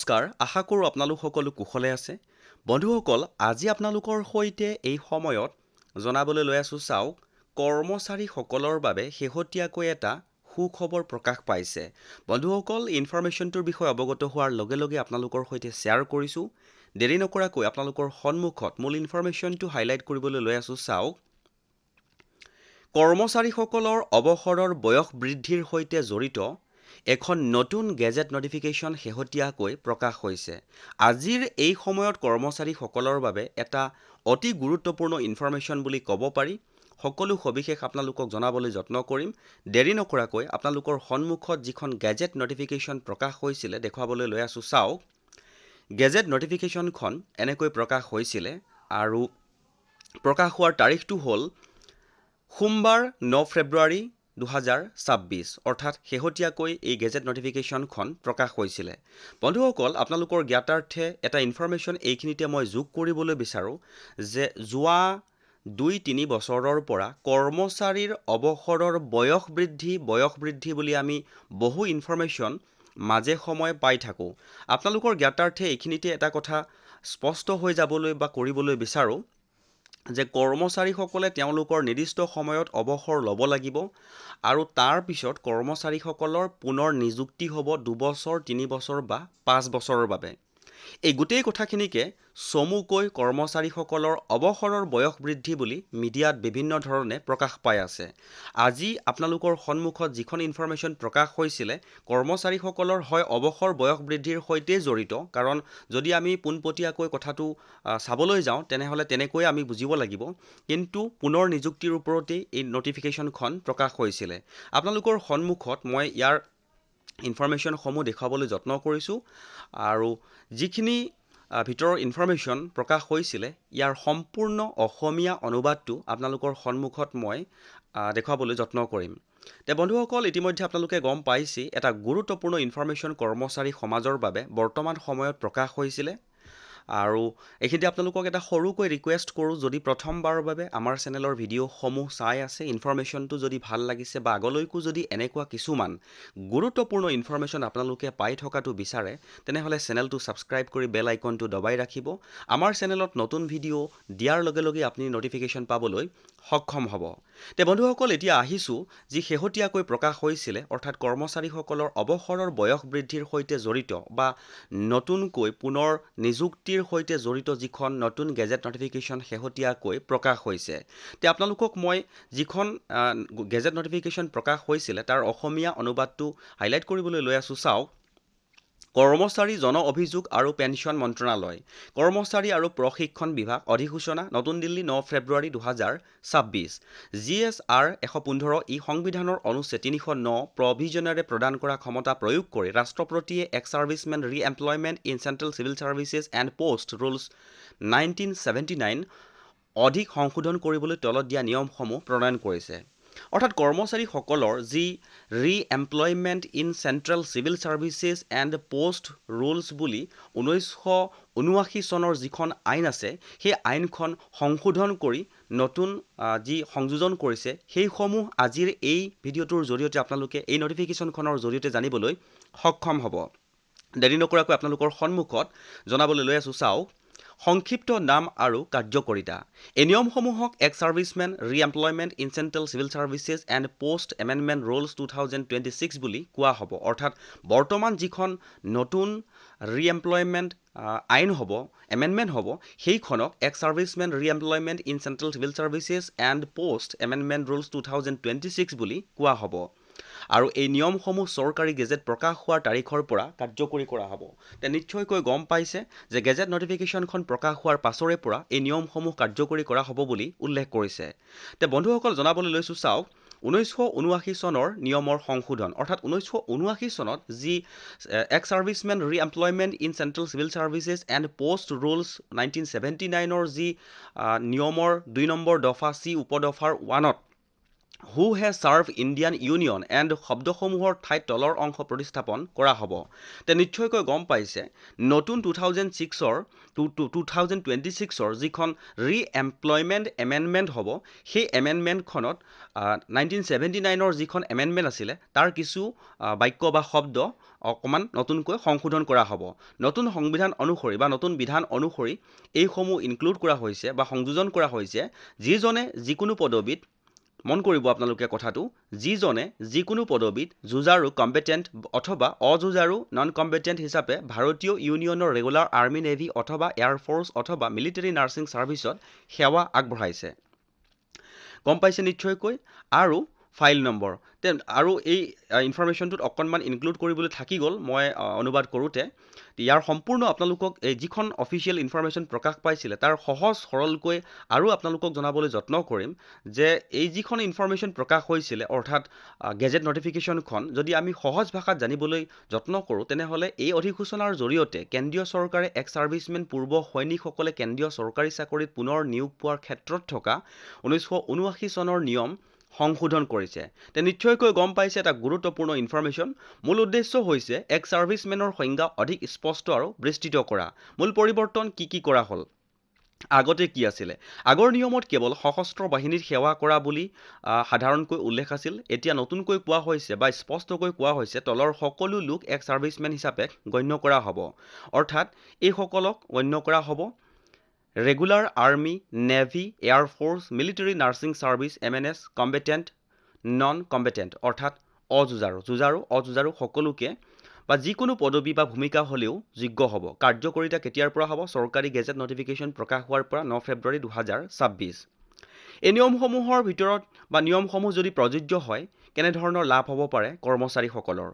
নমস্কাৰ, আশা কৰোঁ আপোনালোক সকলো কুশলে আছে। বন্ধুসকল, আজি আপোনালোকৰ সৈতে এই সময়ত জনাবলৈ লৈ আছোঁ চাওক, কৰ্মচাৰীসকলৰ বাবে শেহতীয়াকৈ এটা সুখবৰ প্ৰকাশ পাইছে। বন্ধুসকল, ইনফৰমেশ্যনটোৰ বিষয়ে অৱগত হোৱাৰ লগে লগে আপোনালোকৰ সৈতে শ্বেয়াৰ কৰিছোঁ। দেৰি নকৰাকৈ আপোনালোকৰ সন্মুখত মূল ইনফৰমেশ্যনটো হাইলাইট কৰিবলৈ লৈ আছোঁ চাওক। কৰ্মচাৰীসকলৰ অৱসৰৰ বয়স বৃদ্ধিৰ সৈতে জড়িত এখন নতুন গেজেট নটিফিকেশ্যন শেহতীয়াকৈ প্ৰকাশ হৈছে। আজিৰ এই সময়ত কৰ্মচাৰীসকলৰ বাবে এটা অতি গুৰুত্বপূৰ্ণ ইনফৰমেশ্যন বুলি ক'ব পাৰি। সকলো সবিশেষ আপোনালোকক জনাবলৈ যত্ন কৰিম। দেৰি নকৰাকৈ আপোনালোকৰ সন্মুখত যিখন গেজেট নটিফিকেশ্যন প্ৰকাশ হৈছিলে দেখুৱাবলৈ লৈ আছোঁ চাওক। গেজেট নটিফিকেশ্যনখন এনেকৈ প্ৰকাশ হৈছিলে আৰু প্ৰকাশ হোৱাৰ তাৰিখটো হ'ল সোমবাৰ 9 ফেব্ৰুৱাৰী 2026, অৰ্থাৎ শেহতীয়াকৈ এই গেজেট নটিফিকেশ্যনখন প্ৰকাশ হৈছিলে। বন্ধুসকল, আপোনালোকৰ জ্ঞাতাৰ্থে এটা ইনফৰমেশ্যন এইখিনিতে মই যোগ কৰিবলৈ বিচাৰোঁ যে যোৱা 2-3 বছৰৰ পৰা কৰ্মচাৰীৰ অৱসৰৰ বয়স বৃদ্ধি বুলি আমি বহু ইনফৰমেশ্যন মাজে সময়ে পাই থাকোঁ। আপোনালোকৰ জ্ঞাতাৰ্থে এইখিনিতে এটা কথা স্পষ্ট হৈ যাবলৈ বা কৰিবলৈ বিচাৰোঁ যে কৰ্মচাৰীসকলে তেওঁলোকৰ নিৰ্দিষ্ট সময়ত অৱসৰ ল'ব লাগিব আৰু তাৰ পিছত কৰ্মচাৰীসকলৰ পুনৰ নিযুক্তি হ'ব 2 বছৰ, 3 বছৰ বা 5 বছৰৰ বাবে। এই গোটেই কথাখিনিকে চমুকৈ কৰ্মচাৰীসকলৰ অৱসৰৰ বয়স বৃদ্ধি বুলি মিডিয়াত বিভিন্ন ধৰণে প্ৰকাশ পাই আছে। আজি আপোনালোকৰ সন্মুখত যিখন ইনফৰমেশ্যন প্ৰকাশ হৈছিলে, কৰ্মচাৰীসকলৰ হয় অৱসৰ বয়স বৃদ্ধিৰ সৈতে জড়িত, কাৰণ যদি আমি পোনপটীয়াকৈ কথাটো চাবলৈ যাওঁ তেনেহ'লে তেনেকৈ আমি বুজিব লাগিব, কিন্তু পুনৰ নিযুক্তিৰ ওপৰতেই এই নটিফিকেশ্যনখন প্ৰকাশ হৈছিলে। আপোনালোকৰ সন্মুখত মই ইয়াৰ ইনফৰমেশ্যনসমূহ দেখুৱাবলৈ যত্ন কৰিছোঁ আৰু যিখিনি ভিতৰৰ ইনফৰমেশ্যন প্ৰকাশ হৈছিলে ইয়াৰ সম্পূৰ্ণ অসমীয়া অনুবাদটো আপোনালোকৰ সন্মুখত মই দেখুৱাবলৈ যত্ন কৰিম। বন্ধুসকল, ইতিমধ্যে আপোনালোকে গম পাইছে এটা গুৰুত্বপূৰ্ণ ইনফৰমেশ্যন কৰ্মচাৰী সমাজৰ বাবে বৰ্তমান সময়ত প্ৰকাশ হৈছিলে আৰু এইখিনিতে আপোনালোকক এটা সৰুকৈ ৰিকুৱেষ্ট কৰোঁ, যদি প্ৰথমবাৰৰ বাবে আমাৰ চেনেলৰ ভিডিঅ'সমূহ চাই আছে, ইনফৰমেশ্যনটো যদি ভাল লাগিছে বা আগলৈকো যদি এনেকুৱা কিছুমান গুৰুত্বপূৰ্ণ ইনফৰমেশ্যন আপোনালোকে পাই থকাটো বিচাৰে, তেনেহ'লে চেনেলটো ছাবস্ক্ৰাইব কৰি বেল আইকনটো দবাই ৰাখিব। আমাৰ চেনেলত নতুন ভিডিঅ' দিয়াৰ লগে লগে আপুনি নটিফিকেশ্যন পাবলৈ সক্ষম হ'ব। বন্ধুসকল, এতিয়া আহিছোঁ যি শেহতীয়াকৈ প্ৰকাশ হৈছিলে, অৰ্থাৎ কৰ্মচাৰীসকলৰ অৱসৰৰ বয়স বৃদ্ধিৰ সৈতে জড়িত বা নতুনকৈ পুনৰ নিযুক্তিৰ সৈতে জড়িত যিখন নতুন গেজেট নটিফিকেশ্যন শেহতীয়াকৈ প্ৰকাশ হৈছে। আপোনালোকক মই যিখন গেজেট নটিফিকেশ্যন প্ৰকাশ হৈছিলে তাৰ অসমীয়া অনুবাদটো হাইলাইট কৰিবলৈ লৈ আছোঁ চাওক। কৰ্মচাৰী জন অভিযোগ আৰু পেঞ্চন মন্ত্ৰণালয়, কৰ্মচাৰী আৰু প্ৰশিক্ষণ বিভাগ, অধিসূচনা, নতুন দিল্লী, 9 ফেব্ৰুৱাৰী 2026। GSR 115 ই সংবিধানৰ অনুচ্ছেদ 309 প্ৰভিজনেৰে প্ৰদান কৰা ক্ষমতা প্ৰয়োগ কৰি ৰাষ্ট্ৰপতিয়ে ex servicemen re-employment in central civil services and post rules 1979 অধিক সংশোধন কৰিবলৈ তলত দিয়া নিয়মসমূহ প্ৰণয়ন কৰিছে। অৰ্থাৎ কৰ্মচাৰীসকলৰ যি re-employment in central civil services and post rules বুলি 1979 চনৰ যিখন আইন আছে, সেই আইনখন সংশোধন কৰি নতুন যি সংযোজন কৰিছে সেইসমূহ আজিৰ এই ভিডিঅ'টোৰ জৰিয়তে আপোনালোকে এই নটিফিকেশ্যনখনৰ জৰিয়তে জানিবলৈ সক্ষম হ'ব। দেৰি নকৰাকৈ আপোনালোকৰ সন্মুখত জনাবলৈ লৈ আছোঁ চাওক। সংক্ষিপ্ত নাম আৰু কাৰ্যকৰিতা। এই নিয়মসমূহক ex servicemen re-employment in central civil services and post amendment rules 2026 বুলি কোৱা হ'ব। অৰ্থাৎ বৰ্তমান যিখন নতুন ৰি-এমপ্লয়মেণ্ট আইন হ'ব, এমেণ্ডমেণ্ট হ'ব, সেইখনক ex servicemen re-employment in central civil services and post amendment rules 2026 বুলি কোৱা হ'ব। আৰু এই নিয়মসমূহ চৰকাৰী গেজেট প্ৰকাশ হোৱাৰ তাৰিখৰ পৰা কাৰ্যকৰী কৰা হ'ব। নিশ্চয়কৈ গম পাইছে যে গেজেট নটিফিকেশ্যনখন প্ৰকাশ হোৱাৰ পাছৰে পৰা এই নিয়মসমূহ কাৰ্যকৰী কৰা হ'ব বুলি উল্লেখ কৰিছে। বন্ধুসকল, জনাবলৈ লৈছোঁ চাওক। 1979 চনৰ নিয়মৰ সংশোধন, অৰ্থাৎ 1979 চনত যি ex servicemen re-employment in central civil services and post rules 1979 যি নিয়মৰ 2 নম্বৰ দফা চি উপদফাৰ 1ত who has serve Indian union and শব্দসমূহৰ ঠাইত তলৰ অংশ প্ৰতিস্থাপন কৰা হ'ব। তে নিশ্চয়কৈ গম পাইছে নতুন 2026ৰ যিখন ৰি-এমপ্লয়মেণ্ট এমেণ্ডমেণ্ট হ'ব, সেই এমেণ্ডমেণ্টখনত 1979ৰ যিখন এমেণ্ডমেণ্ট আছিলে তাৰ কিছু বাক্য বা শব্দ অকণমান নতুনকৈ সংশোধন কৰা হ'ব। নতুন সংবিধান অনুসৰি বা নতুন বিধান অনুসৰি এইসমূহ ইনক্লুড কৰা হৈছে বা সংযোজন কৰা হৈছে, যিজনে যিকোনো পদবীত, মন কৰিব আপোনালোকে কথাটো, যিজনে যিকোনো পদবীত যুঁজাৰু কম্বেটেণ্ট অথবা অযুঁজাৰু নন কম্বেটেণ্ট হিচাপে ভাৰতীয় ইউনিয়নৰ ৰেগুলাৰ আৰ্মি নেভি অথবা এয়াৰফ'ৰ্চ অথবা মিলিটাৰী নাৰ্ছিং ছাৰ্ভিচত সেৱা আগবঢ়াইছে। গম পাইছে নিশ্চয়কৈ। আৰু ফাইল নম্বৰ আৰু এই ইনফৰমেশ্যনটোত অকণমান ইনক্লুড কৰিবলৈ থাকি গ'ল মই অনুবাদ কৰোঁতে। ইয়াৰ সম্পূৰ্ণ আপোনালোকক এই যিখন অফিচিয়েল ইনফৰমেশ্যন প্ৰকাশ পাইছিলে তাৰ সহজ সৰলকৈ আৰু আপোনালোকক জনাবলৈ যত্ন কৰিম যে এই যিখন ইনফৰমেশ্যন প্ৰকাশ হৈছিলে অৰ্থাৎ গেজেট নটিফিকেশ্যনখন যদি আমি সহজ ভাষাত জানিবলৈ যত্ন কৰোঁ, তেনেহ'লে এই অধিসূচনাৰ জৰিয়তে কেন্দ্ৰীয় চৰকাৰে এক্স ছাৰ্ভিচমেন পূৰ্ব সৈনিকসকলে কেন্দ্ৰীয় চৰকাৰী চাকৰিত পুনৰ নিয়োগ পোৱাৰ ক্ষেত্ৰত থকা 1979 চনৰ নিয়ম সংশোধন কৰিছে। তে নিশ্চয়কৈ গম পাইছে এটা গুৰুত্বপূৰ্ণ ইনফৰমেশ্যন। মূল উদ্দেশ্য হৈছে এক্স ছাৰ্ভিচমেনৰ সংজ্ঞা অধিক স্পষ্ট আৰু বিস্তৃত কৰা। মূল পৰিৱৰ্তন কি কৰা হ'ল? আগতে কি আছিলে? আগৰ নিয়মত কেৱল সশস্ত্ৰ বাহিনীত সেৱা কৰা বুলি সাধাৰণকৈ উল্লেখ আছিল। এতিয়া নতুনকৈ কোৱা হৈছে বা স্পষ্টকৈ কোৱা হৈছে তলৰ সকলো লোক এক্স ছাৰ্ভিচমেন হিচাপে গণ্য কৰা হ'ব। অৰ্থাৎ এইসকলক গণ্য কৰা হ'ব regular army, navy, air force, military nursing service, MNS, combatant, non combatant অৰ্থাৎ অযুঁজাৰু সকলোকে বা যিকোনো পদবী বা ভূমিকা হ'লেও যোগ্য হ'ব। কাৰ্যকৰিতা কেতিয়াৰ পৰা হ'ব? চৰকাৰী গেজেট নটিফিকেশ্যন প্ৰকাশ হোৱাৰ পৰা 9 ফেব্ৰুৱাৰী 2026। এই নিয়মসমূহৰ ভিতৰত বা নিয়মসমূহ যদি প্ৰযোজ্য হয় কেনেধৰণৰ লাভ হ'ব পাৰে কৰ্মচাৰীসকলৰ?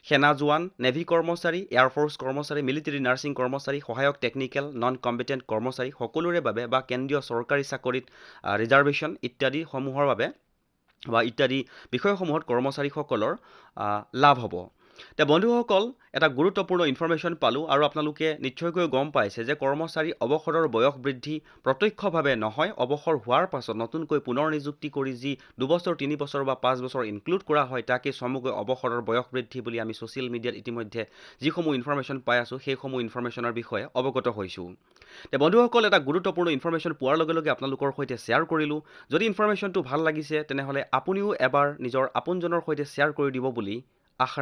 সেনা জোৱান, নেভি কৰ্মচাৰী, এয়াৰফ'ৰ্চ কৰ্মচাৰী, মিলিটাৰী নাৰ্ছিং কৰ্মচাৰী, সহায়ক টেকনিকেল, নন কম্বেটেণ্ট কৰ্মচাৰী সকলোৰে বাবে বা কেন্দ্ৰীয় চৰকাৰী চাকৰিত ৰিজাৰ্ভেশ্যন ইত্যাদিসমূহৰ বাবে বা ইত্যাদি বিষয়সমূহত কৰ্মচাৰীসকলৰ লাভ হ'ব। তে বন্ধুসকল, এটা গুৰুত্বপূৰ্ণ ইনফৰমেশ্যন পালোঁ আৰু আপোনালোকে নিশ্চয়কৈ গম পাইছে যে কৰ্মচাৰী অৱসৰৰ বয়স বৃদ্ধি প্ৰত্যক্ষভাৱে নহয়, অৱসৰ হোৱাৰ পাছত নতুনকৈ পুনৰ নিযুক্তি কৰি যি 2 বছৰ, 3 বছৰ বা 5 বছৰ ইনক্লুড কৰা হয় তাকে চমুকৈ অৱসৰৰ বয়স বৃদ্ধি বুলি আমি ছ'চিয়েল মিডিয়াত ইতিমধ্যে যিসমূহ ইনফৰমেশ্যন পাই আছোঁ সেইসমূহ ইনফৰমেশ্যনৰ বিষয়ে অৱগত হৈছোঁ। তে বন্ধুসকল, এটা গুৰুত্বপূৰ্ণ ইনফৰমেশ্যন পোৱাৰ লগে লগে আপোনালোকৰ সৈতে শ্বেয়াৰ কৰিলোঁ। যদি ইনফৰমেশ্যনটো ভাল লাগিছে তেনেহ'লে আপুনিও এবাৰ নিজৰ আপোনজনৰ সৈতে শ্বেয়াৰ কৰি দিব বুলি আশা